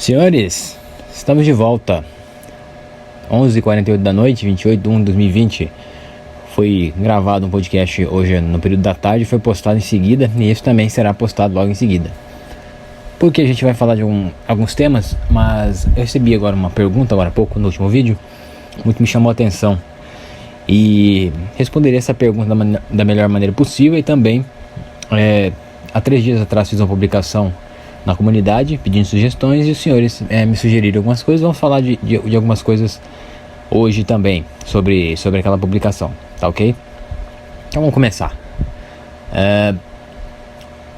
Senhores, estamos de volta. 11h48 da noite, 28/1/2020. Foi gravado um podcast hoje no período da tarde, foi postado em seguida, e esse também será postado logo em seguida. Porque a gente vai falar de alguns temas, mas eu recebi agora uma pergunta, agora há pouco, no último vídeo, muito me chamou a atenção. E responderei essa pergunta da melhor maneira possível. E também, há 3 dias atrás fiz uma publicação na comunidade pedindo sugestões, e os senhores me sugeriram algumas coisas. Vamos falar de algumas coisas hoje também sobre aquela publicação, tá ok? Então vamos começar.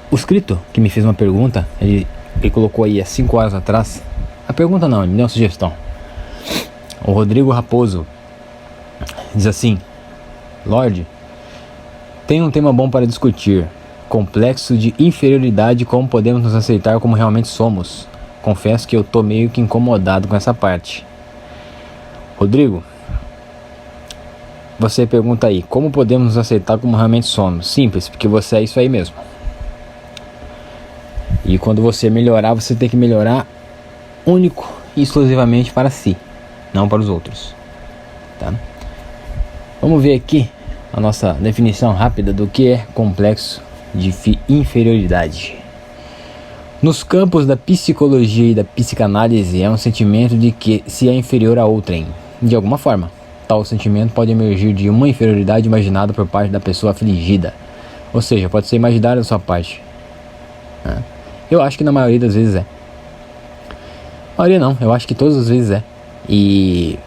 O inscrito que me fez uma pergunta, ele colocou aí há 5 horas atrás. A pergunta não, ele me deu uma sugestão. O Rodrigo Raposo diz assim: Lorde, tem um tema bom para discutir: complexo de inferioridade, como podemos nos aceitar como realmente somos. Confesso que eu tô meio que incomodado com essa parte. Rodrigo, você pergunta aí, como podemos nos aceitar como realmente somos? Simples, porque você é isso aí mesmo. E quando você melhorar, você tem que melhorar único e exclusivamente para si, não para os outros, tá? Vamos ver aqui a nossa definição rápida do que é complexo de inferioridade. Nos campos da psicologia e da psicanálise, é um sentimento de que se é inferior a outrem, de alguma forma. Tal sentimento pode emergir de uma inferioridade imaginada por parte da pessoa afligida, ou seja, pode ser imaginária da sua parte. Eu acho que na maioria das vezes é. Maioria não, eu acho que todas as vezes é. E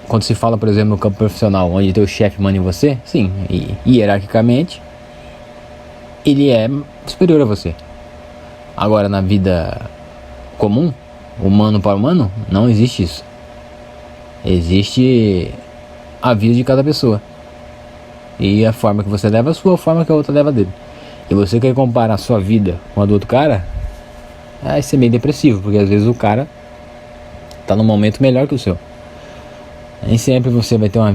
quando se fala, por exemplo, no campo profissional, onde teu chefe manda em você, sim, e hierarquicamente ele é superior a você. Agora, na vida comum, humano para humano, não existe isso. Existe a vida de cada pessoa, e a forma que você leva a sua, a forma que a outra leva a dele. E você quer comparar a sua vida com a do outro cara, vai ser meio depressivo, porque às vezes o cara tá num momento melhor que o seu. Nem sempre você vai ter uma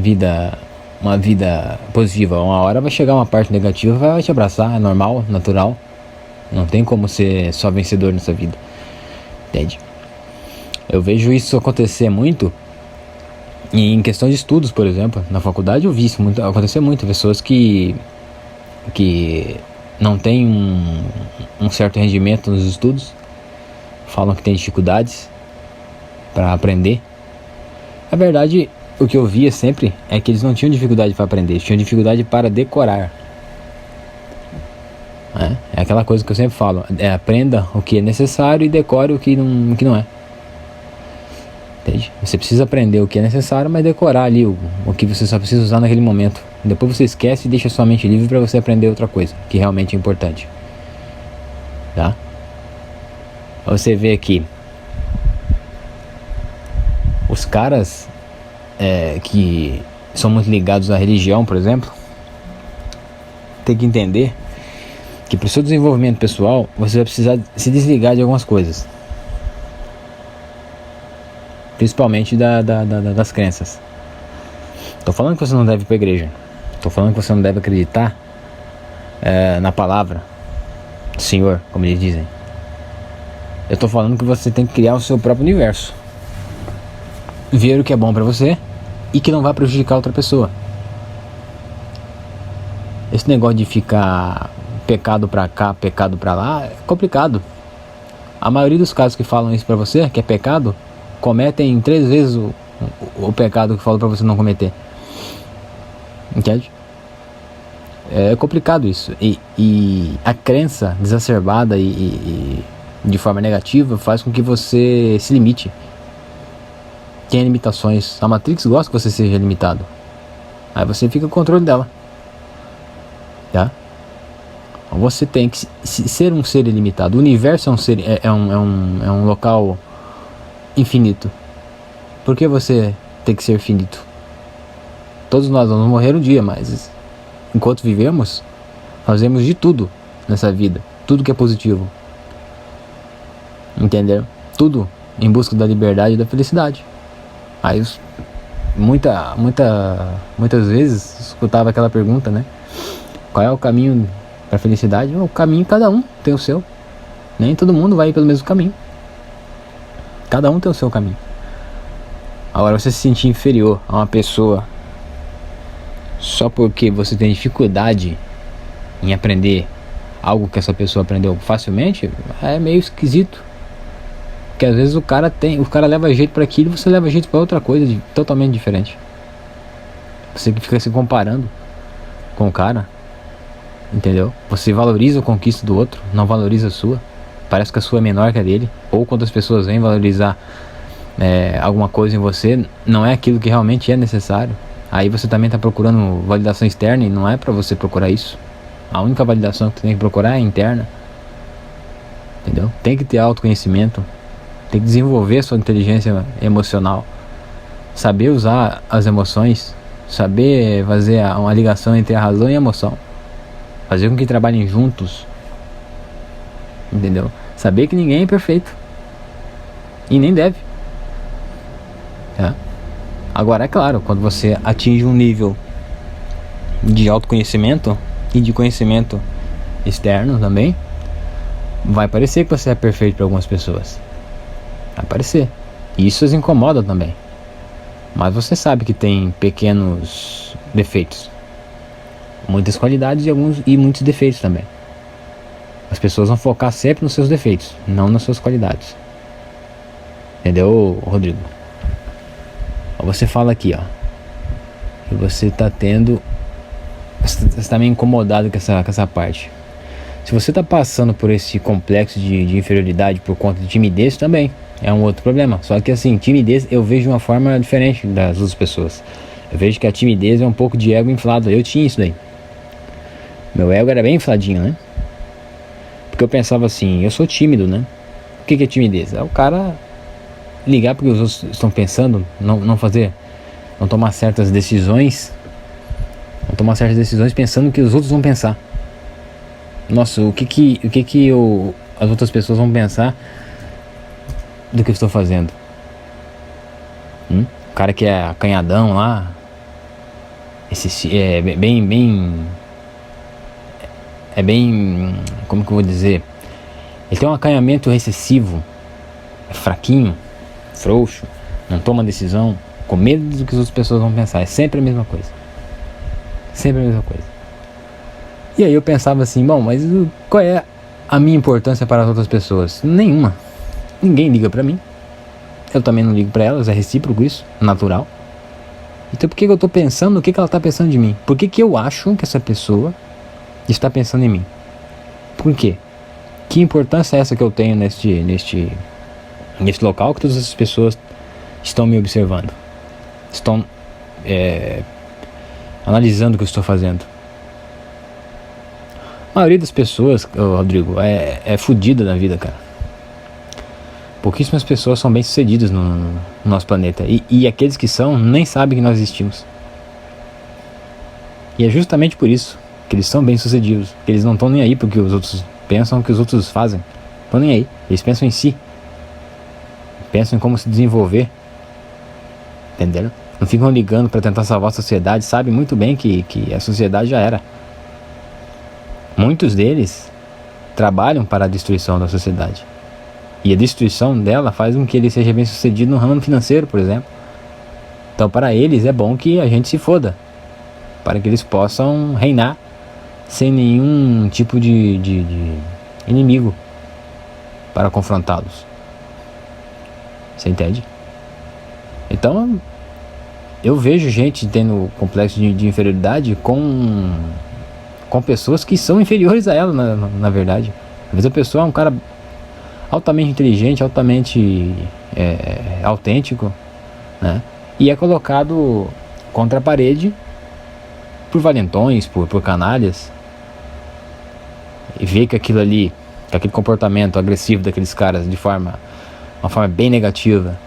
vida positiva. Uma hora vai chegar uma parte negativa, vai te abraçar, é normal, natural. Não tem como ser só vencedor nessa vida, entende? Eu vejo isso acontecer muito em questão de estudos, por exemplo. Na faculdade eu vi isso acontecer muito. Pessoas que não têm um certo rendimento nos estudos, falam que tem dificuldades para aprender. A verdade, o que eu via sempre é que eles não tinham dificuldade para aprender, eles tinham dificuldade para decorar. É aquela coisa que eu sempre falo: aprenda o que é necessário e decore o que não é. Entende? Você precisa aprender o que é necessário, mas decorar ali o que você só precisa usar naquele momento. Depois você esquece e deixa sua mente livre para você aprender outra coisa que realmente é importante, tá? Você vê aqui os caras que são muito ligados à religião, por exemplo, tem que entender que para o seu desenvolvimento pessoal você vai precisar se desligar de algumas coisas, principalmente das crenças. Tô falando que você não deve ir para a igreja, tô falando que você não deve acreditar na palavra do Senhor, como eles dizem. Eu tô falando que você tem que criar o seu próprio universo, ver o que é bom para você e que não vai prejudicar outra pessoa. Esse negócio de ficar pecado pra cá, pecado pra lá, é complicado. A maioria dos casos que falam isso pra você, que é pecado, cometem 3 vezes o pecado que falam pra você não cometer. Entende? É complicado isso. E a crença exacerbada e de forma negativa faz com que você se limite. Tem limitações. A Matrix gosta que você seja limitado. Aí você fica com o controle dela, tá? Você tem que ser um ser ilimitado. O universo é um ser, é um local infinito. Por que você tem que ser finito? Todos nós vamos morrer um dia, mas enquanto vivemos, fazemos de tudo nessa vida, tudo que é positivo, entendeu? Tudo em busca da liberdade e da felicidade. Aí muitas vezes escutava aquela pergunta, né? Qual é o caminho para a felicidade? O caminho, cada um tem o seu. Nem todo mundo vai pelo mesmo caminho. Cada um tem o seu caminho. Agora, você se sentir inferior a uma pessoa só porque você tem dificuldade em aprender algo que essa pessoa aprendeu facilmente, é meio esquisito. Porque às vezes o cara leva jeito para aquilo e você leva jeito para outra coisa totalmente diferente. Você que fica se comparando com o cara, entendeu? Você valoriza a conquista do outro, não valoriza a sua. Parece que a sua é menor que a dele. Ou quando as pessoas vêm valorizar alguma coisa em você, não é aquilo que realmente é necessário. Aí você também está procurando validação externa e não é para você procurar isso. A única validação que você tem que procurar é interna. Entendeu? Tem que ter autoconhecimento. Tem que desenvolver sua inteligência emocional. Saber usar as emoções. Saber fazer uma ligação entre a razão e a emoção. Fazer com que trabalhem juntos. Entendeu? Saber que ninguém é perfeito. E nem deve. Tá? Agora, é claro, quando você atinge um nível de autoconhecimento e de conhecimento externo também, vai parecer que você é perfeito para algumas pessoas. Vai parecer. E isso as incomoda também. Mas você sabe que tem pequenos defeitos. Muitas qualidades e muitos defeitos também. As pessoas vão focar sempre nos seus defeitos, não nas suas qualidades. Entendeu, Rodrigo? Você fala aqui, ó, que você tá tendo... Você tá meio incomodado com essa parte. Se você tá passando por esse complexo de inferioridade por conta de timidez, também é um outro problema. Só que assim, timidez eu vejo de uma forma diferente das outras pessoas. Eu vejo que a timidez é um pouco de ego inflado. Eu tinha isso daí. Meu ego era bem infladinho, né? Porque eu pensava assim, eu sou tímido, né? O que é timidez? É o cara ligar porque os outros estão pensando, não tomar certas decisões. Não tomar certas decisões pensando que os outros vão pensar. Nossa, o que as outras pessoas vão pensar do que eu estou fazendo? O cara que é acanhadão lá, como que eu vou dizer? Ele tem um acanhamento excessivo, é fraquinho, frouxo, não toma decisão, com medo do que as outras pessoas vão pensar. É sempre a mesma coisa. Sempre a mesma coisa. E aí eu pensava assim, bom, mas qual é a minha importância para as outras pessoas? Nenhuma. Ninguém liga pra mim. Eu também não ligo pra elas, é recíproco isso, natural. Então por que eu tô pensando no que ela tá pensando de mim? Por que eu acho que essa pessoa está pensando em mim? Por quê? Que importância é essa que eu tenho neste local que todas essas pessoas estão me observando? Estão analisando o que eu estou fazendo. A maioria das pessoas, Rodrigo, é fodida na vida, cara. Pouquíssimas pessoas são bem sucedidas no nosso planeta. E aqueles que são, nem sabem que nós existimos. E é justamente por isso que eles são bem sucedidos. Que eles não estão nem aí porque os outros pensam, o que os outros fazem. Estão nem aí. Eles pensam em si. Pensam em como se desenvolver. Entenderam? Não ficam ligando para tentar salvar a sociedade. Sabem muito bem que a sociedade já era. Muitos deles trabalham para a destruição da sociedade. E a destruição dela faz com que ele seja bem sucedido no ramo financeiro, por exemplo. Então para eles é bom que a gente se foda, para que eles possam reinar sem nenhum tipo de inimigo para confrontá-los. Você entende? Então eu vejo gente tendo complexo de inferioridade com pessoas que são inferiores a ela, na verdade. Às vezes a pessoa é um cara altamente inteligente, altamente autêntico, né? E é colocado contra a parede por valentões, por canalhas, e vê que aquilo ali, que aquele comportamento agressivo daqueles caras uma forma bem negativa,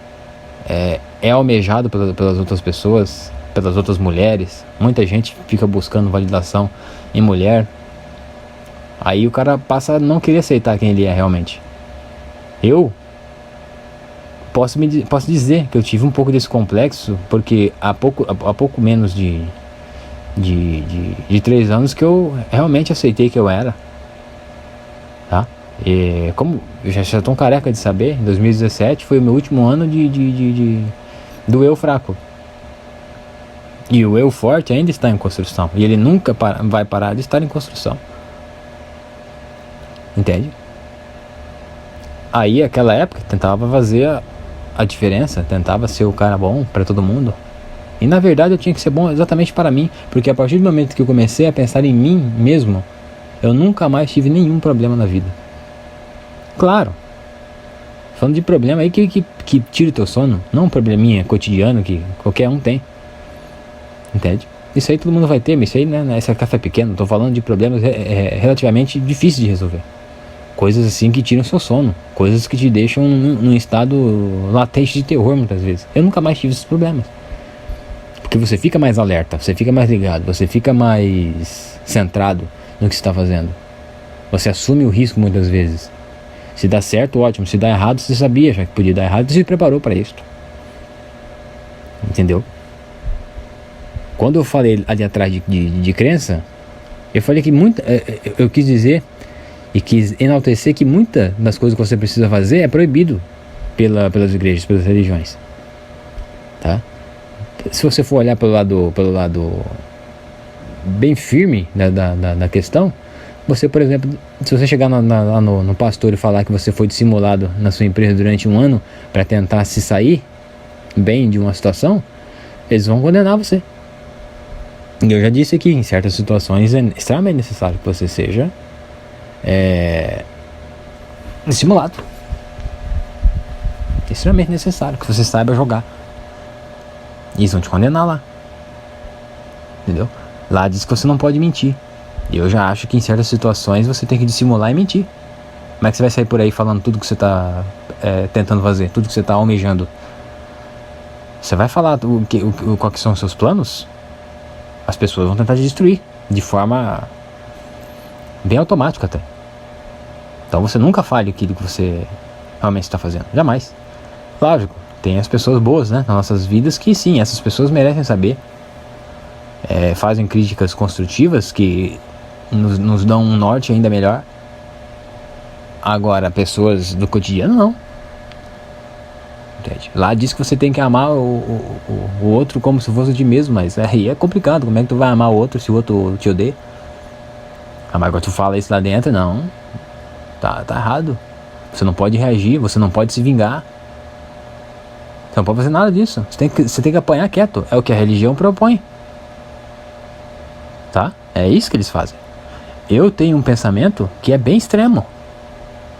é almejado pelas outras pessoas, pelas outras mulheres. Muita gente fica buscando validação em mulher. Aí o cara passa a não querer aceitar quem ele é realmente. Eu posso dizer que eu tive um pouco desse complexo, porque há pouco menos de 3 anos que eu realmente aceitei que eu era, tá? E como eu já estou careca de saber, em 2017 foi o meu último ano do eu fraco. E o eu forte ainda está em construção. E ele nunca vai parar de estar em construção. Entende? Aí, aquela época, tentava fazer a diferença, tentava ser o cara bom para todo mundo. E na verdade eu tinha que ser bom exatamente para mim, porque a partir do momento que eu comecei a pensar em mim mesmo, eu nunca mais tive nenhum problema na vida. Claro, falando de problema aí que tira o teu sono, não um probleminha cotidiano que qualquer um tem. Entende? Isso aí todo mundo vai ter, mas isso aí, né, esse é café pequeno. Tô falando de problemas relativamente difíceis de resolver. Coisas assim que tiram seu sono, coisas que te deixam num estado latente de terror muitas vezes. Eu nunca mais tive esses problemas. Porque você fica mais alerta, você fica mais ligado, você fica mais centrado no que você está fazendo. Você assume o risco muitas vezes. Se dá certo, ótimo. Se dá errado, você sabia já que podia dar errado, você se preparou para isso. Entendeu? Quando eu falei ali atrás de crença, eu falei que eu quis dizer e quis enaltecer que muita das coisas que você precisa fazer é proibido pelas igrejas, pelas religiões. Tá? Se você for olhar pelo lado bem firme da questão, você, por exemplo, se você chegar no pastor e falar que você foi dissimulado na sua empresa durante um ano para tentar se sair bem de uma situação, eles vão condenar você. E eu já disse aqui, em certas situações é extremamente necessário que você seja dissimulado. Extremamente necessário que você saiba jogar. E eles vão te condenar lá. Entendeu? Lá diz que você não pode mentir. E eu já acho que em certas situações você tem que dissimular e mentir. Como é que você vai sair por aí falando tudo que você está tentando fazer, tudo que você está almejando? Você vai falar quais são os seus planos? As pessoas vão tentar te destruir de forma bem automática até. Então você nunca fale aquilo que você realmente está fazendo. Jamais. Lógico, tem as pessoas boas, né, nas nossas vidas que sim, essas pessoas merecem saber. Fazem críticas construtivas que nos dão um norte ainda melhor. Agora, pessoas do cotidiano não. Entende? Lá diz que você tem que amar o outro como se fosse de mesmo, mas aí é complicado. Como é que tu vai amar o outro se o outro te odeia? Mas agora tu fala isso lá dentro, não. Tá errado. Você não pode reagir, você não pode se vingar. Você não pode fazer nada disso. Você tem que apanhar quieto. É o que a religião propõe. Tá? É isso que eles fazem. Eu tenho um pensamento que é bem extremo.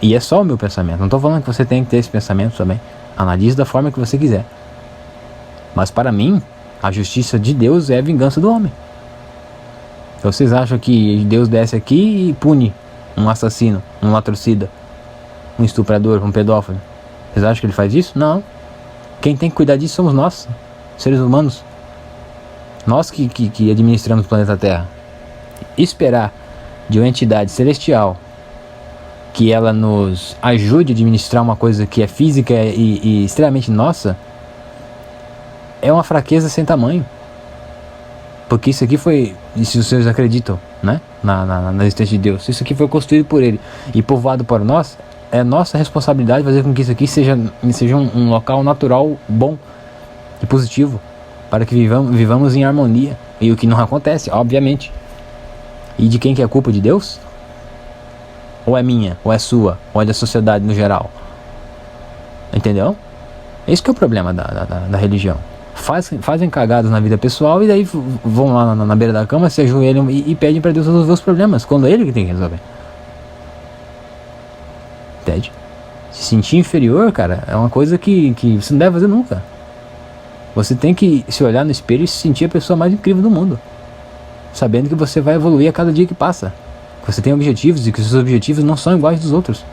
E é só o meu pensamento. Não tô falando que você tem que ter esse pensamento também. Analise da forma que você quiser. Mas para mim, a justiça de Deus é a vingança do homem. Vocês acham que Deus desce aqui e pune um assassino, um latrocida, um estuprador, um pedófilo? Vocês acham que ele faz isso? Não. Quem tem que cuidar disso somos nós, seres humanos. Nós que administramos o planeta Terra. Esperar de uma entidade celestial que ela nos ajude a administrar uma coisa que é física e extremamente nossa, é uma fraqueza sem tamanho. Porque isso aqui foi, e se vocês acreditam, né, na existência de Deus, isso aqui foi construído por Ele e povoado por nós, é nossa responsabilidade fazer com que isso aqui seja um local natural, bom e positivo, para que vivamos em harmonia. E o que não acontece, obviamente. E de quem que é a culpa? De Deus? Ou é minha, ou é sua, ou é da sociedade no geral? Entendeu? Esse que é o problema da religião. Fazem cagadas na vida pessoal e daí vão lá na beira da cama, se ajoelham e pedem para Deus resolver os problemas, quando é Ele que tem que resolver. Entende? Se sentir inferior, cara, é uma coisa que você não deve fazer nunca. Você tem que se olhar no espelho e se sentir a pessoa mais incrível do mundo, sabendo que você vai evoluir a cada dia que passa, que você tem objetivos e que os seus objetivos não são iguais dos outros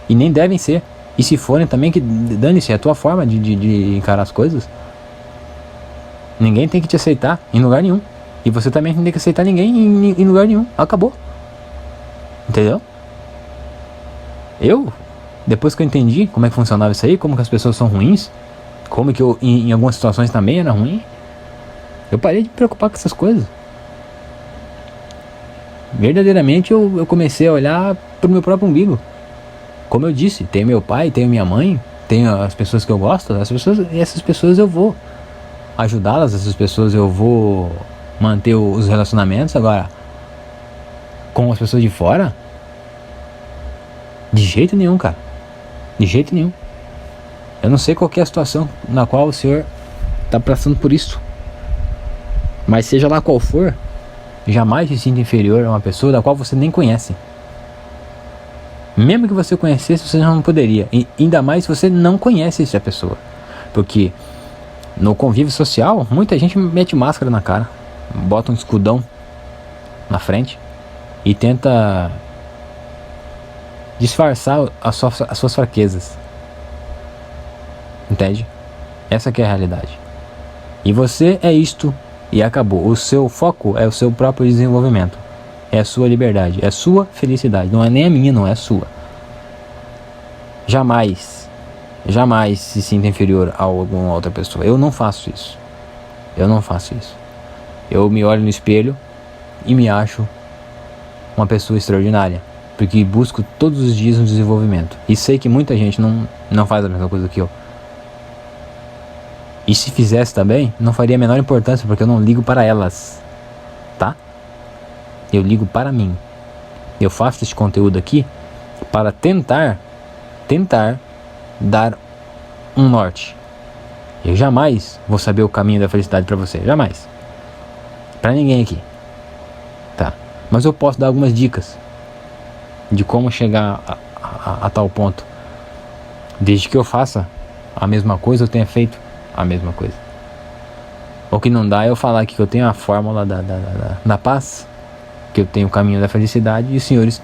e nem devem ser. E se forem também, que dane-se, é a tua forma de encarar as coisas. Ninguém tem que te aceitar em lugar nenhum, e você também não tem que aceitar ninguém em lugar nenhum. Acabou. Entendeu? Depois que eu entendi como é que funcionava isso aí, como que as pessoas são ruins, como que eu em algumas situações também era ruim, eu parei de me preocupar com essas coisas. Verdadeiramente eu comecei a olhar pro meu próprio umbigo. Como eu disse, tenho meu pai, tenho minha mãe, tenho as pessoas que eu gosto, essas pessoas eu vou ajudá-las, essas pessoas eu vou manter os relacionamentos. Agora, com as pessoas de fora, de jeito nenhum, cara. De jeito nenhum. Eu não sei qual que é a situação na qual o senhor está passando por isso. Mas seja lá qual for, jamais se sinta inferior a uma pessoa da qual você nem conhece. Mesmo que você conhecesse, você já não poderia. E ainda mais se você não conhece essa pessoa. Porque no convívio social, muita gente mete máscara na cara, bota um escudão na frente e tenta disfarçar as suas fraquezas. Entende? Essa que é a realidade. E você é isto e acabou. O seu foco é o seu próprio desenvolvimento. É a sua liberdade, é a sua felicidade. Não é nem a minha, não é a sua. Jamais se sinta inferior a alguma outra pessoa. Eu não faço isso. Eu me olho no espelho e me acho uma pessoa extraordinária, porque busco todos os dias um desenvolvimento. E sei que muita gente não faz a mesma coisa que eu. E se fizesse também, não faria a menor importância, porque eu não ligo para elas, tá? Eu ligo para mim. Eu faço esse conteúdo aqui para tentar dar um norte. Eu jamais vou saber o caminho da felicidade para você, jamais. Para ninguém aqui, tá? Mas eu posso dar algumas dicas de como chegar a tal ponto, desde que eu faça a mesma coisa, eu tenha feito a mesma coisa. O que não dá é eu falar aqui que eu tenho a fórmula da paz, que eu tenho o caminho da felicidade, e os senhores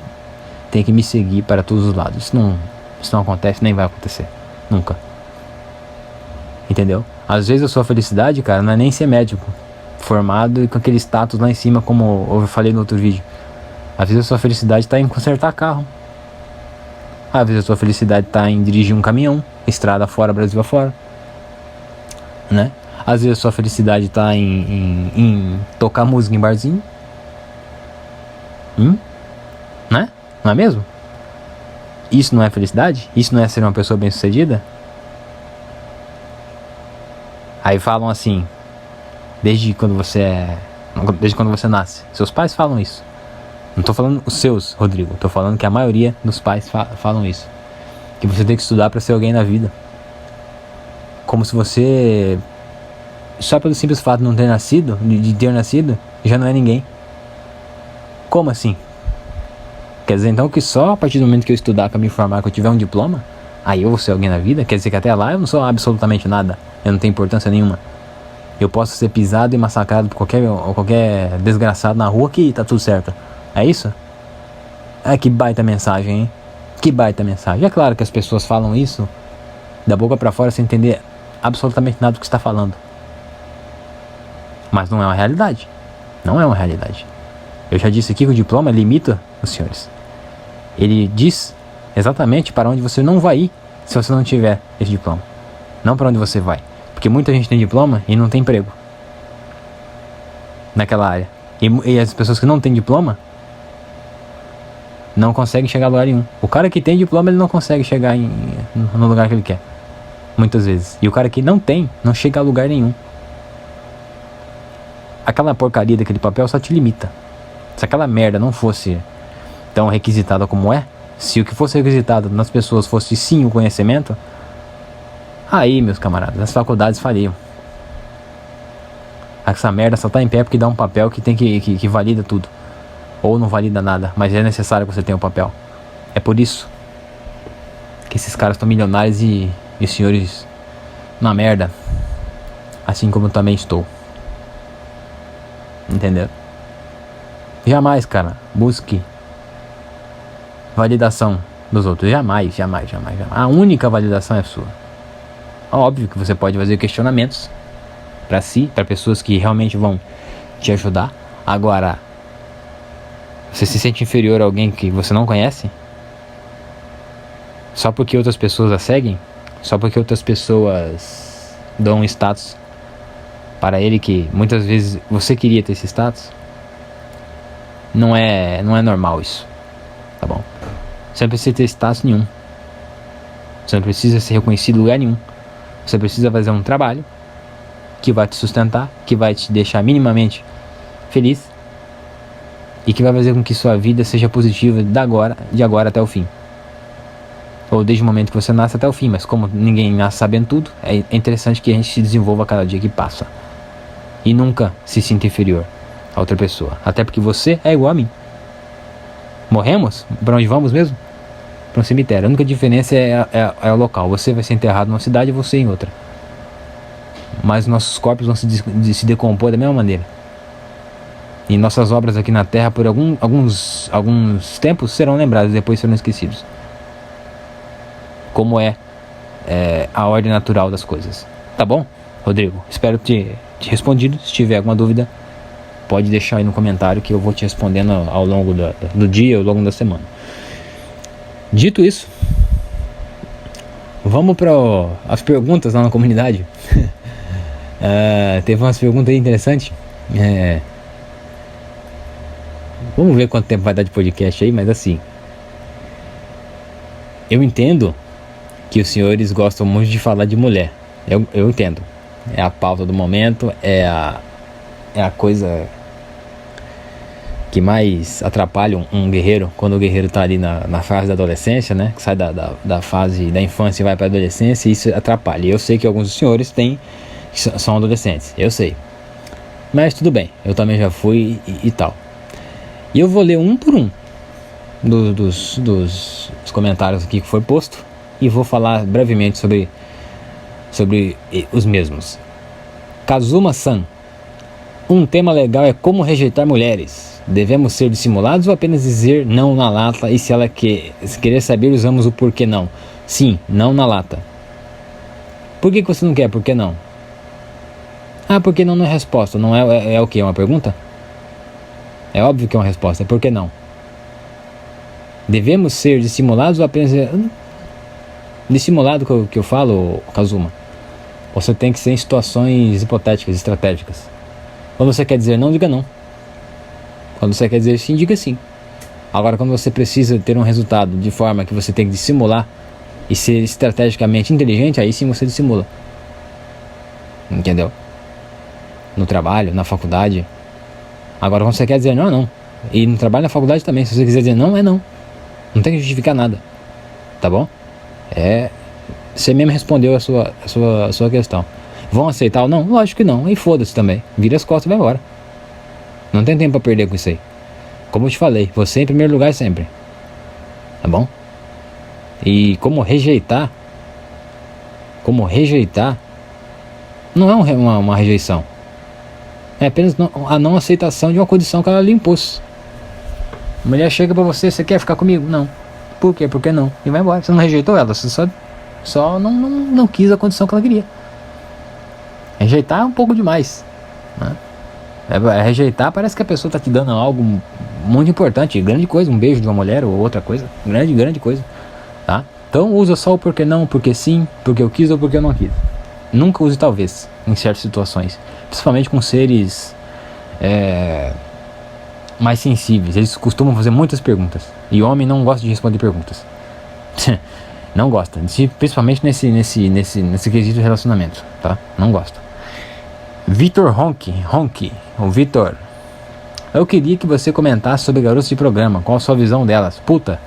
têm que me seguir para todos os lados. Isso não acontece, nem vai acontecer, nunca. Entendeu? Às vezes a sua felicidade, cara, não é nem ser médico formado e com aquele status lá em cima, como eu falei no outro vídeo. Às vezes a sua felicidade está em consertar carro. Às vezes a sua felicidade está em dirigir um caminhão, estrada fora, Brasil afora, né? Às vezes a sua felicidade está em tocar música em barzinho, né? Não é mesmo? Isso não é felicidade? Isso não é ser uma pessoa bem sucedida? Aí falam assim, desde quando você nasce. Seus pais falam isso. Não tô falando os seus, Rodrigo. Tô falando que a maioria dos pais falam isso. Que você tem que estudar para ser alguém na vida. Como se você, só pelo simples fato de não ter nascido, de ter nascido, já não é ninguém. Como assim? Quer dizer então que só a partir do momento que eu estudar, que eu me formar, que eu tiver um diploma, aí eu vou ser alguém na vida? Quer dizer que até lá eu não sou absolutamente nada. Eu não tenho importância nenhuma. Eu posso ser pisado e massacrado por qualquer desgraçado na rua que tá tudo certo. É isso? Que baita mensagem, hein? Que baita mensagem. É claro que as pessoas falam isso da boca pra fora sem entender absolutamente nada do que está falando. Mas não é uma realidade. Não é uma realidade. Eu já disse aqui que o diploma limita os senhores. Ele diz exatamente para onde você não vai ir se você não tiver esse diploma. Não para onde você vai. Porque muita gente tem diploma e não tem emprego naquela área. E as pessoas que não têm diploma não conseguem chegar a lugar nenhum. O cara que tem diploma, ele não consegue chegar no lugar que ele quer, muitas vezes. E o cara que não tem, não chega a lugar nenhum. Aquela porcaria daquele papel só te limita. Se aquela merda não fosse tão requisitada como é, se o que fosse requisitado nas pessoas fosse sim o conhecimento, aí, meus camaradas, as faculdades faliam. Essa merda só tá em pé porque dá um papel que tem que valida tudo. Ou não valida nada, mas é necessário que você tenha um papel. É por isso que esses caras estão milionários e os senhores na merda. Assim como eu também estou. Entendeu? Jamais, cara, busque validação dos outros. Jamais. A única validação é sua. Óbvio que você pode fazer questionamentos para si, para pessoas que realmente vão te ajudar. Agora, você se sente inferior a alguém que você não conhece? Só porque outras pessoas a seguem? Só porque outras pessoas dão um status para ele que muitas vezes você queria ter esse status? Não é normal isso, tá bom? Você não precisa ter status nenhum. Você não precisa ser reconhecido em lugar nenhum. Você precisa fazer um trabalho que vai te sustentar, que vai te deixar minimamente feliz e que vai fazer com que sua vida seja positiva de agora até o fim. Ou desde o momento que você nasce até o fim. Mas como ninguém nasce sabendo tudo, é interessante que a gente se desenvolva a cada dia que passa. E nunca se sinta inferior a outra pessoa. Até porque você é igual a mim. Morremos? Para onde vamos mesmo? Para um cemitério. A única diferença é o local. Você vai ser enterrado numa cidade e você em outra. Mas nossos corpos vão se decompor da mesma maneira. E nossas obras aqui na Terra por alguns tempos serão lembradas, depois serão esquecidos. Como é a ordem natural das coisas. Tá bom, Rodrigo? Espero ter te respondido. Se tiver alguma dúvida, pode deixar aí no comentário que eu vou te respondendo ao longo do dia, ao longo da semana. Dito isso, vamos para as perguntas lá na comunidade. Teve umas perguntas aí interessantes. Vamos ver quanto tempo vai dar de podcast aí, mas assim, eu entendo que os senhores gostam muito de falar de mulher. Eu entendo. É a pauta do momento, é a coisa que mais atrapalha um guerreiro, quando o guerreiro está ali na fase da adolescência, né? Que sai da fase da infância e vai para a adolescência, e isso atrapalha. E eu sei que alguns dos senhores são adolescentes, eu sei. Mas tudo bem, eu também já fui e tal. E eu vou ler um por um dos comentários aqui que foi posto e vou falar brevemente sobre os mesmos. Kazuma-san: um tema legal é como rejeitar mulheres. Devemos ser dissimulados ou apenas dizer não na lata? E se ela querer saber, usamos o porquê não? Sim, não na lata. Por que você não quer? Por que não? Porque não é resposta. Não é o que? É uma pergunta? É óbvio que é uma resposta. Por que não? Devemos ser dissimulados ou apenas... Dissimulado que eu falo, Kazuma. Você tem que ser em situações hipotéticas, estratégicas. Quando você quer dizer não, diga não. Quando você quer dizer sim, diga sim. Agora, quando você precisa ter um resultado de forma que você tem que dissimular e ser estrategicamente inteligente, aí sim você dissimula. Entendeu? No trabalho, na faculdade. Agora, quando você quer dizer não, é não. E no trabalho, na faculdade também. Se você quiser dizer não, é não. Não tem que justificar nada. Tá bom? Você mesmo respondeu a sua questão. Vão aceitar ou não? Lógico que não. E foda-se também. Vira as costas e vai embora. Não tem tempo pra perder com isso aí. Como eu te falei, você em primeiro lugar sempre. Tá bom? E como rejeitar não é uma rejeição. É apenas a não aceitação de uma condição que ela lhe impôs. A mulher chega pra você quer ficar comigo? Não. Por quê? Por que não? E vai embora. Você não rejeitou ela, você só não quis a condição que ela queria. Rejeitar é um pouco demais, né? Rejeitar parece que a pessoa tá te dando algo muito importante, grande coisa, um beijo de uma mulher ou outra coisa, grande coisa, tá? Então usa só o porquê não, porque sim, porque eu quis ou porque eu não quis. Nunca use talvez, em certas situações, principalmente com seres mais sensíveis. Eles costumam fazer muitas perguntas, e homem não gosta de responder perguntas. Não gosta, principalmente nesse quesito de relacionamento, tá? Não gosta. Vitor Ronk, o Vitor: eu queria que você comentasse sobre garotos de programa, qual a sua visão delas? Puta.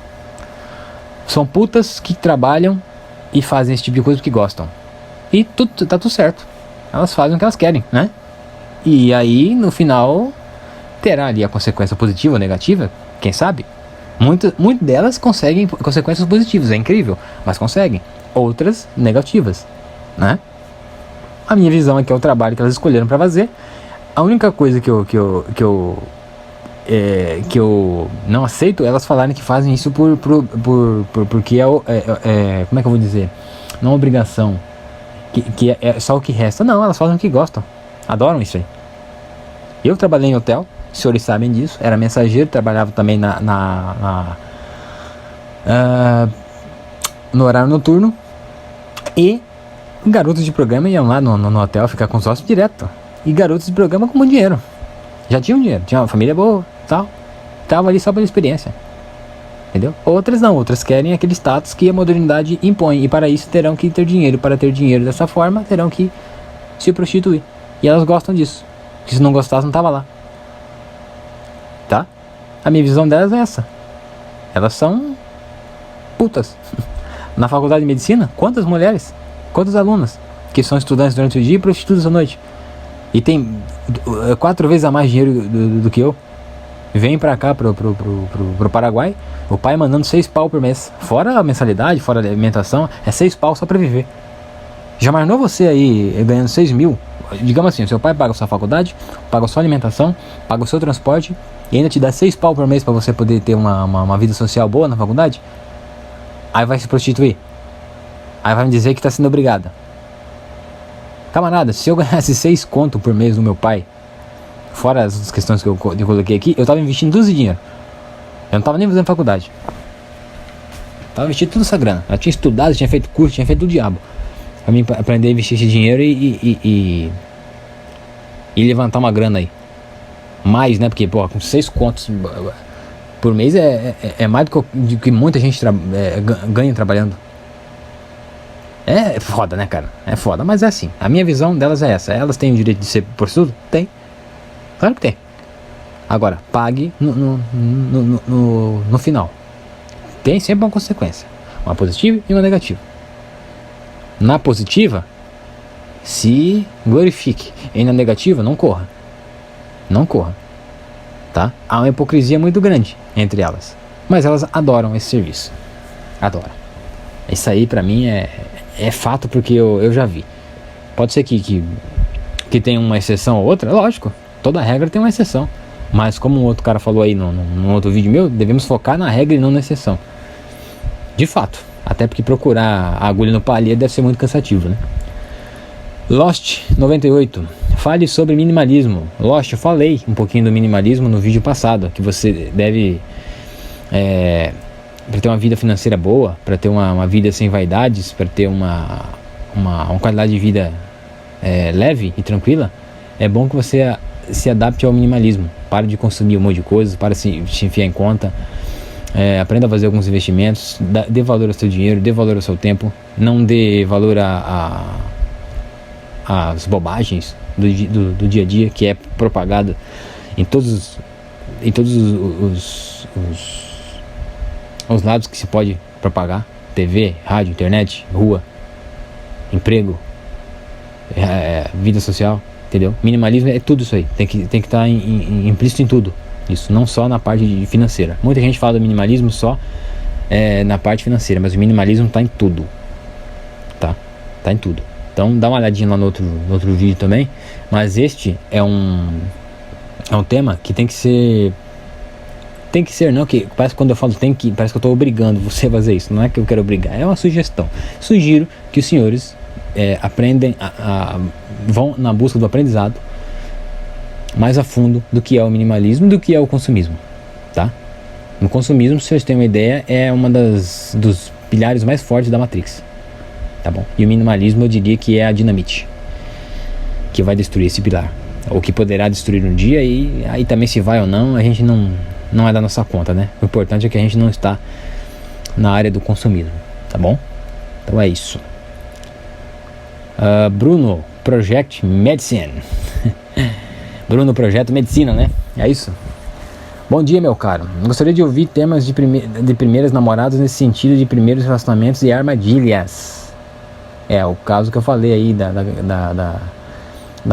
São putas que trabalham e fazem esse tipo de coisa porque gostam. E tá tudo certo. Elas fazem o que elas querem, né? E aí, no final, terá ali a consequência positiva ou negativa, quem sabe? Muitas delas conseguem consequências positivas, é incrível, mas conseguem. Outras negativas, né? A minha visão é que é o trabalho que elas escolheram para fazer. A única coisa que eu não aceito é elas falarem que fazem isso porque como é que eu vou dizer? Não é obrigação, que é só o que resta. Não, elas fazem o que gostam, adoram isso aí. Eu trabalhei em hotel, os senhores sabem disso, era mensageiro, trabalhava também no horário noturno. E garotos de programa iam lá no hotel ficar com os hóspedes direto. E garotos de programa com muito dinheiro. Já tinham dinheiro, tinha uma família boa, tal. Tava ali só pela experiência. entendeu? Outras não, outras querem aquele status que a modernidade impõe, e para isso terão que ter dinheiro. Para ter dinheiro dessa forma, terão que se prostituir. E elas gostam disso, porque se não gostasse não tava lá. Tá? A minha visão delas é essa. Elas são putas. Na faculdade de medicina, quantas mulheres, quantas alunas que são estudantes durante o dia e prostitutas à noite, e tem 4 vezes a mais dinheiro do que eu, vem pra cá pro Paraguai, o pai mandando 6 pau por mês, fora a mensalidade, fora a alimentação, é 6 pau só pra viver. Já imaginou você aí ganhando 6 mil? Digamos assim, o seu pai paga a sua faculdade, paga a sua alimentação, paga o seu transporte e ainda te dá 6 pau por mês pra você poder ter uma vida social boa na faculdade. Aí vai se prostituir. Aí vai me dizer que tá sendo obrigada. Camarada, se eu ganhasse 6 conto por mês do meu pai, fora as questões que eu coloquei aqui, eu tava investindo todo esse dinheiro. Eu não tava nem fazendo faculdade. Tava investindo toda essa grana. Eu tinha estudado, tinha feito curso, tinha feito do diabo pra mim aprender a investir esse dinheiro e levantar uma grana aí. Mais, né? Porque, pô, com 6 contos por mês é mais do que muita gente ganha trabalhando. É foda, né, cara? É foda, mas é assim. A minha visão delas é essa. Elas têm o direito de ser prostituta? Tem. Claro que tem. Agora, pague no final. Tem sempre uma consequência. Uma positiva e uma negativa. Na positiva, se glorifique. E na negativa, não corra. Não corra. Tá? Há uma hipocrisia muito grande entre elas. Mas elas adoram esse serviço. Adoram. Isso aí pra mim é fato, porque eu já vi. Pode ser que tenha uma exceção ou outra, lógico. Toda regra tem uma exceção. Mas como um outro cara falou aí num outro vídeo meu, devemos focar na regra e não na exceção. De fato. Até porque procurar a agulha no palheiro deve ser muito cansativo, né? Lost 98. Fale sobre minimalismo. Lost, eu falei um pouquinho do minimalismo no vídeo passado. Que você deve... para ter uma vida financeira boa, para ter uma vida sem vaidades, para ter uma qualidade de vida leve e tranquila, é bom que você se adapte ao minimalismo. Pare de consumir um monte de coisas, para se enfiar em conta, aprenda a fazer alguns investimentos, dê valor ao seu dinheiro, dê valor ao seu tempo, não dê valor às bobagens do dia a dia, que é propagado em todos os lados que se pode propagar: TV, rádio, internet, rua, emprego, vida social, entendeu? Minimalismo é tudo isso aí, tem que estar implícito em tudo isso, não só na parte financeira. Muita gente fala do minimalismo só na parte financeira, mas o minimalismo está em tudo, tá em tudo. Então dá uma olhadinha lá no outro vídeo também, mas este é um tema que tem que ser, não, que parece que quando eu falo parece que eu estou obrigando você a fazer isso. Não é que eu quero obrigar, é uma sugestão. Sugiro que os senhores aprendem, vão na busca do aprendizado mais a fundo do que é o minimalismo, do que é o consumismo, tá? No consumismo, se vocês têm uma ideia, é uma dos pilares mais fortes da Matrix, tá bom? E o minimalismo eu diria que é a dinamite que vai destruir esse pilar, ou que poderá destruir um dia, e aí também se vai ou não, a gente não é da nossa conta, né? O importante é que a gente não está na área do consumismo, tá bom? Então é isso. Bruno, Project Medicine. Bruno, Projeto Medicina, né? É isso. Bom dia, meu caro. Gostaria de ouvir temas de primeiras namoradas nesse sentido de primeiros relacionamentos e armadilhas. É o caso que eu falei aí da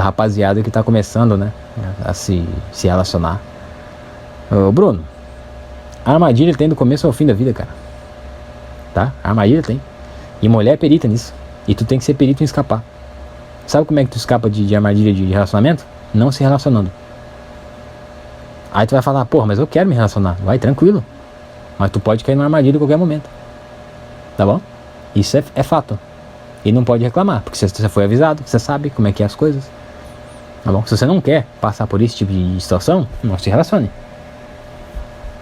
rapaziada que tá começando, né? A se relacionar. Ô, Bruno, a armadilha tem do começo ao fim da vida, cara. Tá? A armadilha tem. E mulher é perita nisso. E tu tem que ser perito em escapar. Sabe como é que tu escapa de armadilha de relacionamento? Não se relacionando. Aí tu vai falar: porra, mas eu quero me relacionar. Vai, tranquilo. Mas tu pode cair numa armadilha em qualquer momento. Tá bom? Isso é fato. E não pode reclamar, porque você foi avisado, você sabe como é que é as coisas. Tá bom? Se você não quer passar por esse tipo de situação, não se relacione.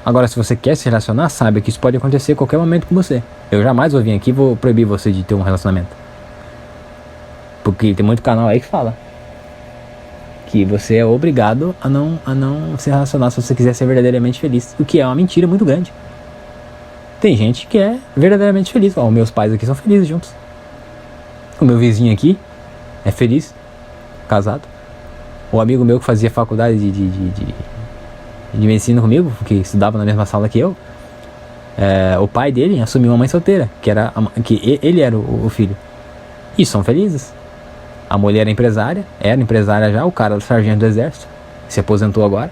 Agora, se você quer se relacionar, saiba que isso pode acontecer a qualquer momento com você. Eu jamais vou vir aqui e vou proibir você de ter um relacionamento. Porque tem muito canal aí que fala que você é obrigado a não se relacionar se você quiser ser verdadeiramente feliz. O que é uma mentira muito grande. Tem gente que é verdadeiramente feliz. Ó, meus pais aqui são felizes juntos. O meu vizinho aqui é feliz, casado. O amigo meu que fazia faculdade de medicina comigo, que estudava na mesma sala que eu, o pai dele assumiu uma mãe solteira, que ele era o filho. E são felizes. A mulher era empresária já, o cara era sargento do exército, se aposentou agora.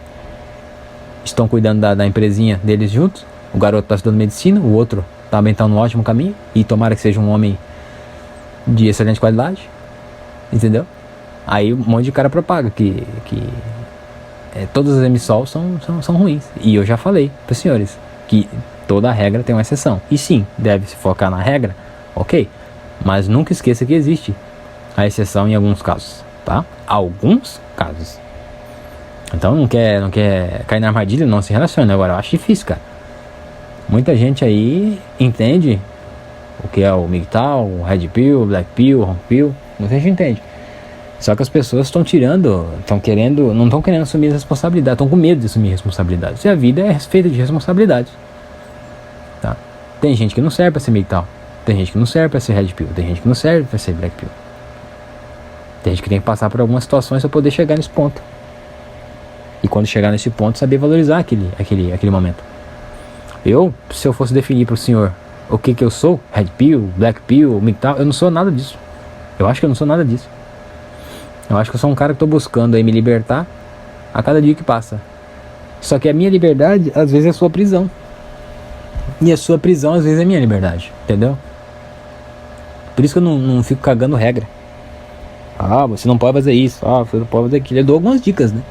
Estão cuidando da empresinha deles juntos. O garoto está estudando medicina, o outro também está no ótimo caminho. E tomara que seja um homem de excelente qualidade. Entendeu? Aí um monte de cara propaga que todas as emissões são ruins. E eu já falei para os senhores que toda regra tem uma exceção. E sim, deve se focar na regra, ok. Mas nunca esqueça que existe a exceção em alguns casos, tá? Alguns casos. Então não quer cair na armadilha, não se relaciona. Agora eu acho difícil, cara. Muita gente aí entende o que é o MGTOW, o Red Pill, Black Pill, Ron Pill. Muita gente entende. Só que as pessoas não estão querendo assumir responsabilidade, estão com medo de assumir responsabilidade. E a vida é feita de responsabilidade, tá? Tem gente que não serve para ser MGTOW, tem gente que não serve para ser Red Pill, tem gente que não serve para ser Black Pill. Tem gente que tem que passar por algumas situações para poder chegar nesse ponto. E quando chegar nesse ponto, saber valorizar aquele momento. Se eu fosse definir para o senhor o que eu sou, Red Pill, Black Pill, MGTOW, eu não sou nada disso. Eu acho que eu não sou nada disso. Eu acho que eu sou um cara que estou buscando aí me libertar a cada dia que passa. Só que a minha liberdade, às vezes, é a sua prisão. E a sua prisão, às vezes, é a minha liberdade. Entendeu? Por isso que eu não fico cagando regra. Você não pode fazer isso. Você não pode fazer aquilo. Eu dou algumas dicas, né?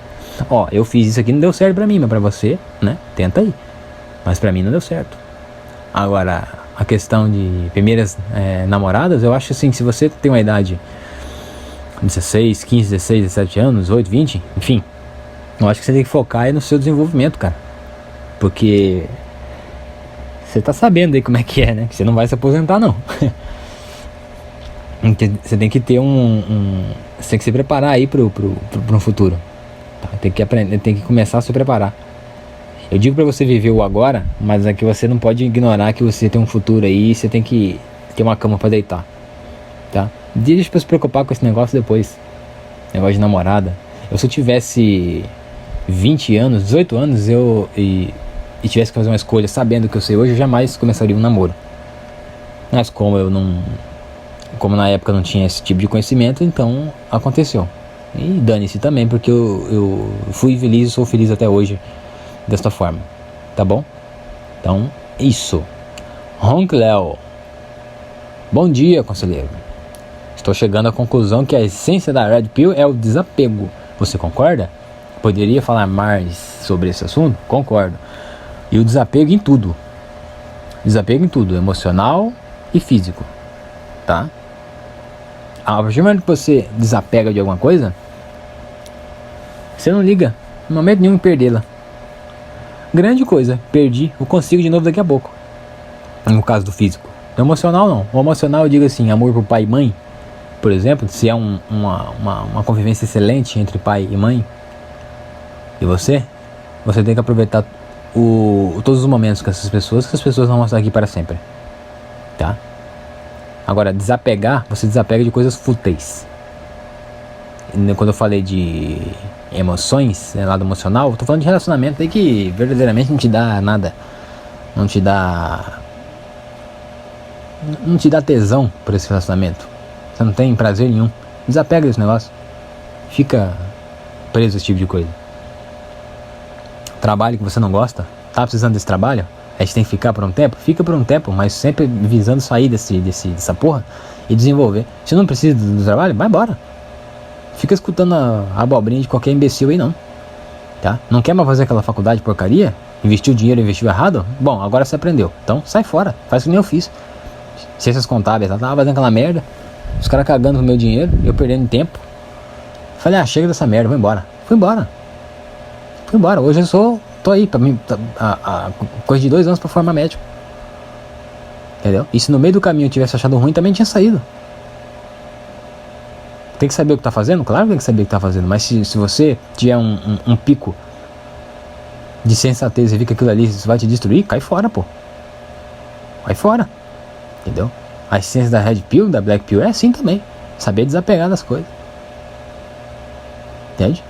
Eu fiz isso aqui, não deu certo pra mim, mas pra você, né? Tenta aí. Mas pra mim não deu certo. Agora, a questão de primeiras namoradas, eu acho assim, se você tem uma idade 16, 15, 16, 17 anos, 18, 20, enfim, eu acho que você tem que focar aí no seu desenvolvimento, cara. Porque você tá sabendo aí como é que é, né? Que você não vai se aposentar, não. Você tem que ter você tem que se preparar aí pro futuro. Tá? Tem que aprender, tem que começar a se preparar. Eu digo pra você viver o agora, mas é que você não pode ignorar que você tem um futuro aí e você tem que ter uma cama pra deitar, tá? Deixa pra se preocupar com esse negócio depois. Negócio de namorada. Se eu tivesse 20 anos, 18 anos e tivesse que fazer uma escolha sabendo o que eu sei hoje, eu jamais começaria um namoro. Mas como na época eu não tinha esse tipo de conhecimento, então aconteceu. E dane-se também, porque eu fui feliz e sou feliz até hoje desta forma, tá bom? Então, isso. Honk Léo. Bom dia, conselheiro. Estou chegando à conclusão que a essência da Red Pill é o desapego. Você concorda? Poderia falar mais sobre esse assunto? Concordo. E o desapego em tudo. Desapego em tudo, emocional e físico, tá? A partir do momento que você desapega de alguma coisa, você não liga, no momento nenhum, em perdê-la. Grande coisa, perdi, eu consigo de novo daqui a pouco. No caso do físico. O emocional não. O emocional eu digo assim, amor por pai e mãe, por exemplo, se é uma convivência excelente entre pai e mãe, e você tem que aproveitar todos os momentos com essas pessoas, que as pessoas não vão estar aqui para sempre, tá? Agora, desapegar, você desapega de coisas fúteis. Quando eu falei de emoções, lado emocional, eu tô falando de relacionamento aí que verdadeiramente não te dá nada. Não te dá tesão por esse relacionamento. Você não tem prazer nenhum. Desapega desse negócio. Fica preso a esse tipo de coisa. Trabalho que você não gosta, tá precisando desse trabalho, a gente tem que ficar por um tempo? Fica por um tempo, mas sempre visando sair dessa porra e desenvolver. Se não precisa do trabalho, vai embora. Fica escutando a abobrinha de qualquer imbecil aí não, tá? Não quer mais fazer aquela faculdade porcaria? Investiu dinheiro, investiu errado? Bom, agora você aprendeu, então sai fora, faz o que nem eu fiz. Ciências contábeis, ela tava fazendo aquela merda, os caras cagando com o meu dinheiro, eu perdendo tempo. Falei, chega dessa merda, vou embora. Fui embora, hoje eu tô aí, pra mim, coisa de 2 anos pra formar médico. Entendeu? E se no meio do caminho eu tivesse achado ruim, também tinha saído. Tem que saber o que tá fazendo? Claro que tem que saber o que tá fazendo. Mas se você tiver um pico de sensatez e ver que aquilo ali vai te destruir, cai fora, pô. vai fora, entendeu? A essência da Red Pill, da Black Pill é assim também, saber desapegar das coisas, entende?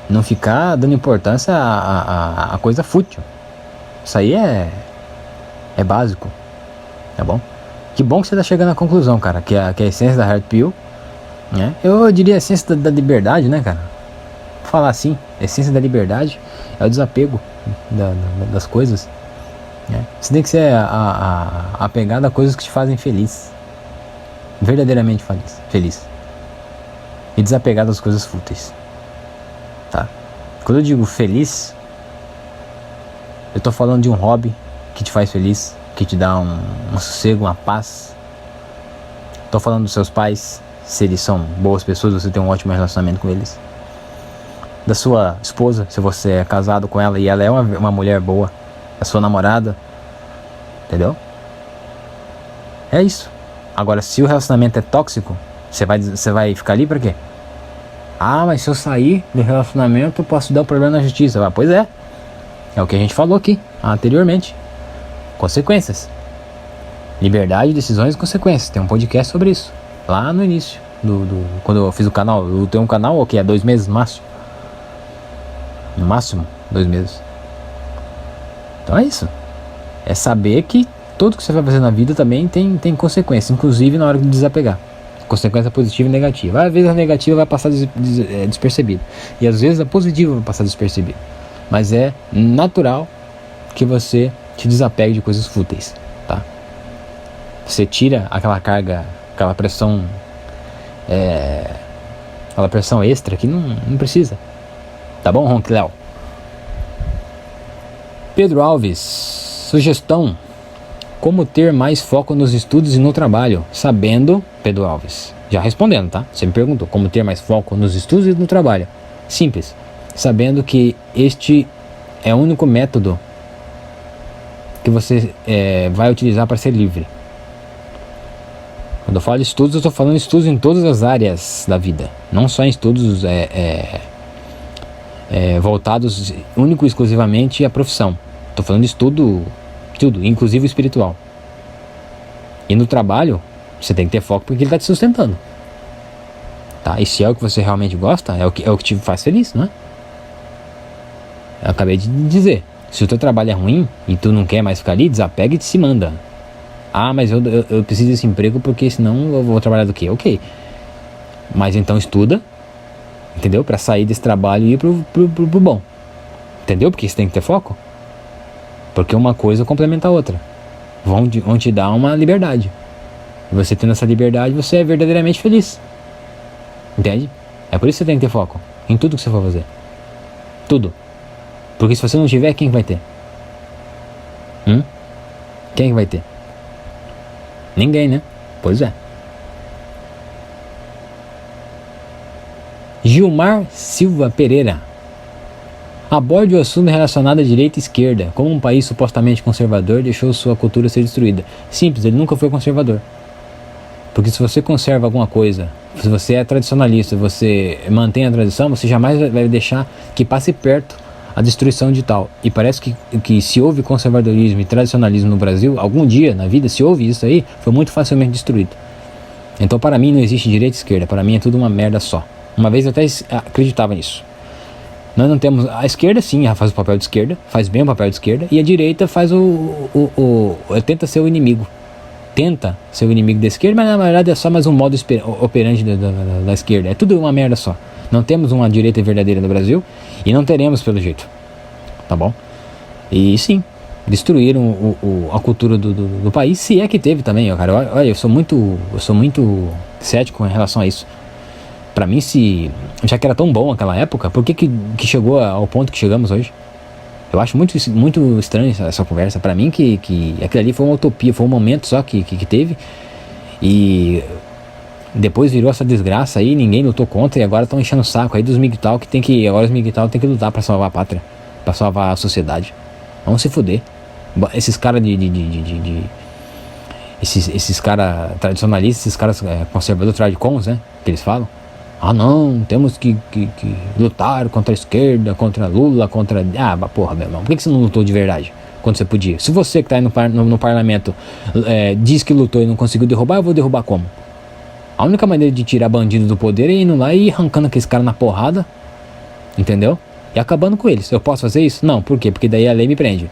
Não ficar dando importância a coisa fútil. Isso aí é básico, tá bom? Que bom que você tá chegando à conclusão, cara, que a essência da Red Pill, né? Eu diria a essência da liberdade, né, cara? Vou falar assim, a essência da liberdade é o desapego das coisas, né? Você tem que ser apegado a coisas que te fazem feliz, verdadeiramente feliz, e desapegado das coisas fúteis, tá? Quando eu digo feliz, eu tô falando de um hobby que te faz feliz, que te dá um sossego, uma paz. Tô falando dos seus pais, se eles são boas pessoas, você tem um ótimo relacionamento com eles. Da sua esposa, se você é casado com ela e ela é uma mulher boa. Da sua namorada, entendeu? É isso. Agora, se o relacionamento é tóxico, você vai ficar ali pra quê? Ah, mas se eu sair do relacionamento, eu posso dar um problema na justiça. Pois é. É o que a gente falou aqui anteriormente. Consequências. Liberdade, decisões e consequências. Tem um podcast sobre isso. Lá no início. Quando eu fiz o canal. Eu tenho um canal, o que? Há 2 meses no máximo. No máximo, 2 meses. Então é isso. É saber que tudo que você vai fazer na vida também tem consequência. Inclusive na hora de desapegar. Consequência positiva e negativa. Às vezes a negativa vai passar despercebida. E às vezes a positiva vai passar despercebida. Mas é natural que você te desapegue de coisas fúteis, tá? Você tira aquela carga, aquela pressão extra que não precisa. Tá bom, Ronk Léo? Pedro Alves, sugestão: como ter mais foco nos estudos e no trabalho? Sabendo, Pedro Alves, já respondendo, tá? Você me perguntou como ter mais foco nos estudos e no trabalho. Simples, sabendo que este é o único método que você vai utilizar para ser livre. Quando eu falo de estudos, eu estou falando de estudos em todas as áreas da vida, não só em estudos voltados único e exclusivamente à profissão. Estou falando de estudo, tudo, inclusive o espiritual. E no trabalho, você tem que ter foco porque ele está te sustentando, tá? E se é o que você realmente gosta, é o que te faz feliz, não é? Eu acabei de dizer, se o teu trabalho é ruim e tu não quer mais ficar ali, desapega e te se manda. Ah, mas eu preciso desse emprego porque senão eu vou trabalhar do quê? Ok. Mas então estuda, entendeu? Pra sair desse trabalho e ir pro bom. Entendeu? Porque você tem que ter foco. Porque uma coisa complementa a outra. Vão te dar uma liberdade. E você tendo essa liberdade, você é verdadeiramente feliz. Entende? É por isso que você tem que ter foco em tudo que você for fazer. Tudo. Porque se você não tiver, quem vai ter? Quem vai ter? Ninguém, né? Pois é. Gilmar Silva Pereira: aborde o assunto relacionado à direita e esquerda. Como um país supostamente conservador deixou sua cultura ser destruída. Simples, ele nunca foi conservador. Porque se você conserva alguma coisa, se você é tradicionalista, você mantém a tradição, você jamais vai deixar que passe perto a destruição de tal. E parece que se houve conservadorismo e tradicionalismo no Brasil, algum dia na vida, se houve isso aí, foi muito facilmente destruído. Então para mim não existe direita e esquerda, para mim é tudo uma merda só. Uma vez eu até acreditava nisso. Nós não temos... A esquerda sim, ela faz o papel de esquerda, faz bem o papel de esquerda, e a direita faz tenta ser o inimigo. Tenta ser o inimigo da esquerda, mas na verdade é só mais um modo operante da esquerda. É tudo uma merda só. Não temos uma direita verdadeira no Brasil e não teremos pelo jeito. Tá bom? E sim, destruíram a cultura do país, se é que teve também, cara. Olha, eu sou muito cético em relação a isso. Pra mim, já que era tão bom naquela época, por que chegou ao ponto que chegamos hoje? Eu acho muito estranho essa conversa. Pra mim que aquilo ali foi uma utopia, foi um momento só que teve. E depois virou essa desgraça aí, ninguém lutou contra, e agora estão enchendo o saco aí dos MGTOW, agora os MGTOW tem que lutar pra salvar a pátria, pra salvar a sociedade. Vamos se fuder. Esses caras esses caras tradicionalistas, esses caras conservadores, tradicons, né, que eles falam. Ah não, temos que lutar contra a esquerda, contra Lula, contra... Ah, porra, meu irmão, por que você não lutou de verdade? quando você podia. Se você que está aí no parlamento diz que lutou e não conseguiu derrubar, eu vou derrubar como? A única maneira de tirar bandido do poder é indo lá e arrancando aqueles caras na porrada, entendeu? E acabando com eles. Eu posso fazer isso? Não, por quê? Porque daí a lei me prende,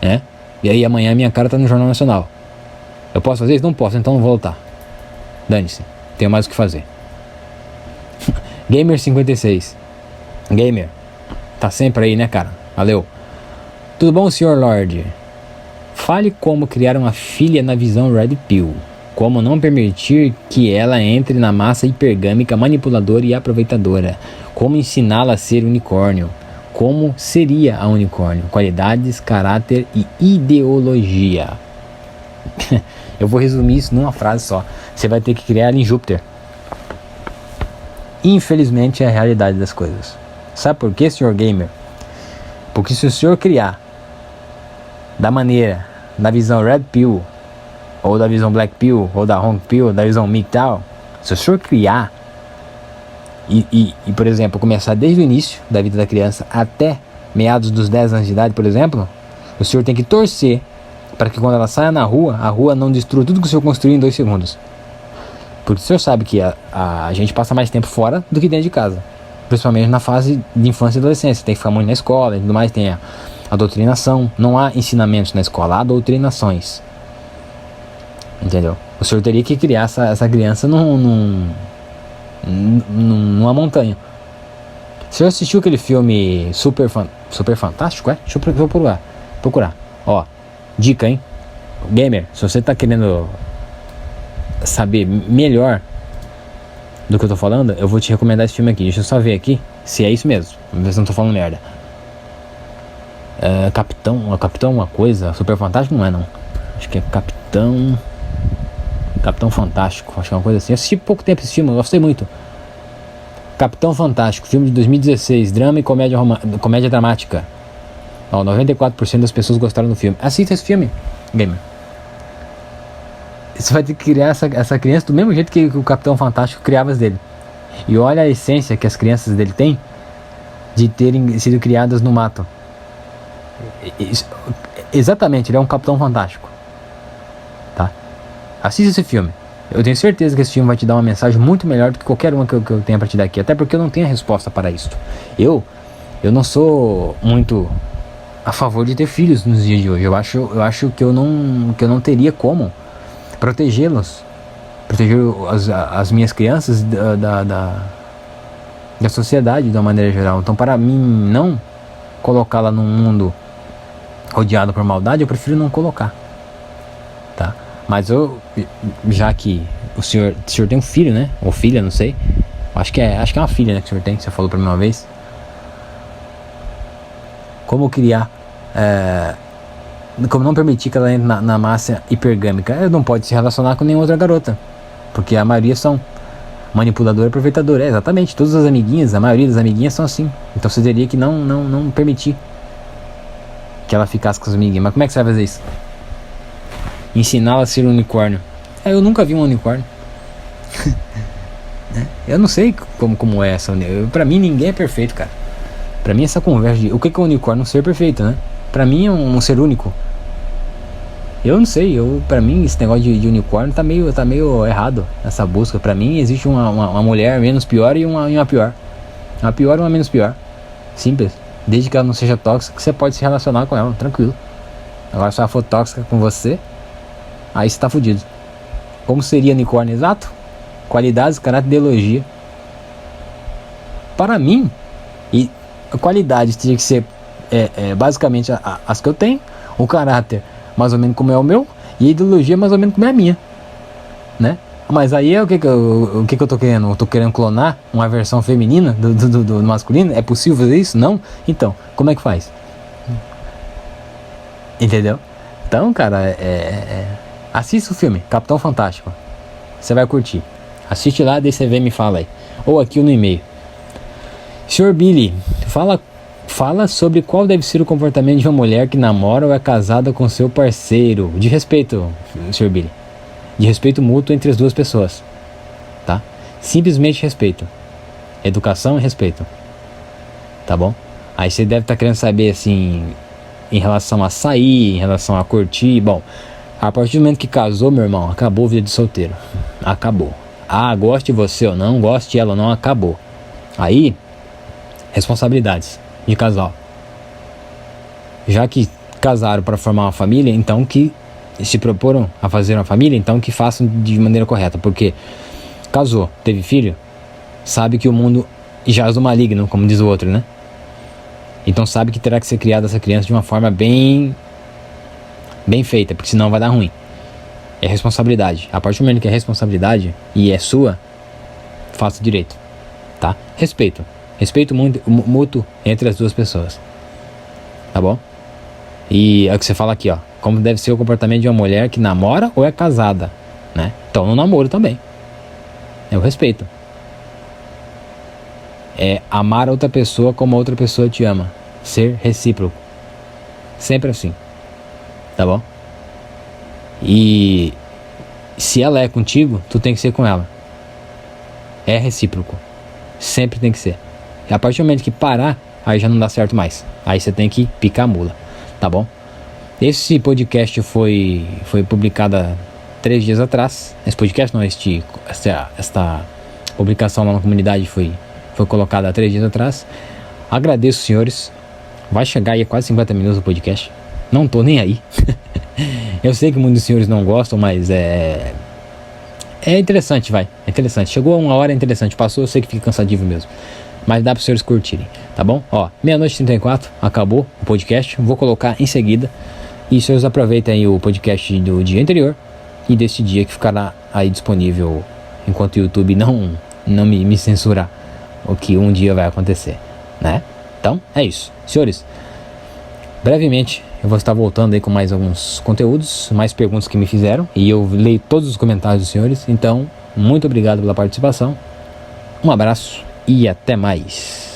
né? E aí amanhã minha cara tá no Jornal Nacional. Eu posso fazer isso? Não posso, então não vou lutar. Dane-se, tenho mais o que fazer. Gamer 56. Gamer, tá sempre aí, né, cara? Valeu. Tudo bom, Sr. Lord? Fale como criar uma filha na visão Red Pill. Como não permitir que ela entre na massa hipergâmica, manipuladora e aproveitadora. Como ensiná-la a ser unicórnio. Como seria a unicórnio? Qualidades, caráter e ideologia. Eu vou resumir isso numa frase só. Você vai ter que criar ela em Júpiter. Infelizmente é a realidade das coisas. Sabe por quê, Sr. Gamer? Porque se o senhor criar da maneira, da visão Red Pill, ou da visão Black Pill, ou da Hong Pill, da visão MGTOW, se o senhor criar e, por exemplo, começar desde o início da vida da criança até meados dos 10 anos de idade, por exemplo, o senhor tem que torcer para que quando ela saia na rua, a rua não destrua tudo que o senhor construiu em 2 segundos. Porque o senhor sabe que a gente passa mais tempo fora do que dentro de casa. Principalmente na fase de infância e adolescência. Tem que ficar muito na escola e tudo mais, tem a doutrinação. Não há ensinamentos na escola, há doutrinações. Entendeu? O senhor teria que criar essa criança numa montanha. O senhor assistiu aquele filme Super Fantástico? Deixa eu procurar. Ó, dica, hein? Gamer, se você tá querendo saber melhor do que eu tô falando, eu vou te recomendar esse filme aqui. Deixa eu só ver aqui se é isso mesmo. Vamos ver se eu não tô falando merda. Capitão uma coisa. Super Fantástico não é, não. Acho que é Capitão Fantástico. Acho que é uma coisa assim. Eu assisti pouco tempo esse filme, eu gostei muito. Capitão Fantástico, filme de 2016. Drama e comédia dramática. Ó, 94% das pessoas gostaram do filme. Assista esse filme, gamer. Você vai ter que criar essa criança do mesmo jeito que o Capitão Fantástico criava as dele. E olha a essência que as crianças dele têm de terem sido criadas no mato. Exatamente, ele é um Capitão Fantástico. Tá? Assista esse filme. Eu tenho certeza que esse filme vai te dar uma mensagem muito melhor do que qualquer uma que eu tenha pra te dar aqui. Até porque eu não tenho a resposta para isso. Eu não sou muito a favor de ter filhos nos dias de hoje. Eu acho que eu não teria como proteger as minhas crianças da sociedade de uma maneira geral. Então, para mim não colocá-la num mundo rodeado por maldade, eu prefiro não colocar, tá? Mas já que o senhor tem um filho, né? Ou filha, não sei. Acho que é uma filha, né, que o senhor tem, que você falou pra mim uma vez. Como criar como não permitir que ela entre na massa hipergâmica? Ela não pode se relacionar com nenhuma outra garota, porque a maioria são manipuladora e aproveitadora. Exatamente, todas as amiguinhas, a maioria das amiguinhas são assim. Então você teria que não permitir que ela ficasse com as amiguinhas. Mas como é que você vai fazer isso? Ensiná-la a ser um unicórnio. Eu nunca vi um unicórnio. Eu não sei como é essa. Pra mim ninguém é perfeito, cara. Pra mim essa conversa de o que é um unicórnio? Um ser perfeito, né? Pra mim é um ser único. Eu não sei, pra mim esse negócio de unicórnio tá meio errado, essa busca. Pra mim existe uma mulher menos pior e uma pior. Uma pior e uma menos pior. Simples. Desde que ela não seja tóxica, você pode se relacionar com ela, tranquilo. Agora se ela for tóxica com você, aí você tá fudido. Como seria unicórnio? Exato. Qualidades, caráter e ideologia. Para mim, e a qualidade teria que ser basicamente as que eu tenho. O caráter mais ou menos como é o meu, e a ideologia mais ou menos como é a minha, né? Mas aí o que eu tô querendo? Eu tô querendo clonar uma versão feminina do masculino? É possível fazer isso? Não? Então, como é que faz? Entendeu? Então, cara, assista o filme Capitão Fantástico. Você vai curtir. Assiste lá, daí você vem e me fala aí. Ou aqui no e-mail. Sr. Billy, fala sobre qual deve ser o comportamento de uma mulher que namora ou é casada com seu parceiro. De respeito, Sr. Billy. De respeito mútuo entre as duas pessoas. Tá? Simplesmente respeito. Educação e respeito. Tá bom? Aí você deve estar querendo saber assim, em relação a sair, em relação a curtir. Bom, a partir do momento que casou, meu irmão, acabou a vida de solteiro. Acabou. Goste você ou não, goste ela ou não, acabou. Aí, responsabilidades de casal. Já que casaram para formar uma família, então que se proporam a fazer uma família, então que façam de maneira correta. Porque casou, teve filho, sabe que o mundo jaz do maligno, como diz o outro, né? Então sabe que terá que ser criada essa criança de uma forma bem feita, porque senão vai dar ruim. É responsabilidade. A partir do momento que é responsabilidade e é sua, faça direito, tá? Respeito mútuo entre as duas pessoas, tá bom? E é o que você fala aqui, ó, como deve ser o comportamento de uma mulher que namora ou é casada, né? Então no namoro também é o respeito. É amar a outra pessoa como a outra pessoa te ama. Ser recíproco. Sempre assim. Tá bom? E se ela é contigo, tu tem que ser com ela. É recíproco. Sempre tem que ser. E a partir do momento que parar, aí já não dá certo mais. Aí você tem que picar a mula. Tá bom? Esse podcast foi publicado há 3 dias atrás. Esse podcast não, esta publicação lá na comunidade foi colocada há 3 dias atrás. Agradeço, senhores. Vai chegar aí a quase 50 minutos do podcast. Não tô nem aí. Eu sei que muitos senhores não gostam, mas é interessante, vai. É interessante. Chegou a 1 hora, é interessante. Passou, eu sei que fica cansativo mesmo. Mas dá para os senhores curtirem, tá bom? Ó, 00:34, acabou o podcast. Vou colocar em seguida. E os senhores aproveitem aí o podcast do dia anterior e desse dia que ficará aí disponível enquanto o YouTube não me censurar. O que um dia vai acontecer, né? Então, é isso. Senhores, brevemente eu vou estar voltando aí com mais alguns conteúdos, mais perguntas que me fizeram, e eu leio todos os comentários dos senhores. Então, muito obrigado pela participação. Um abraço e até mais.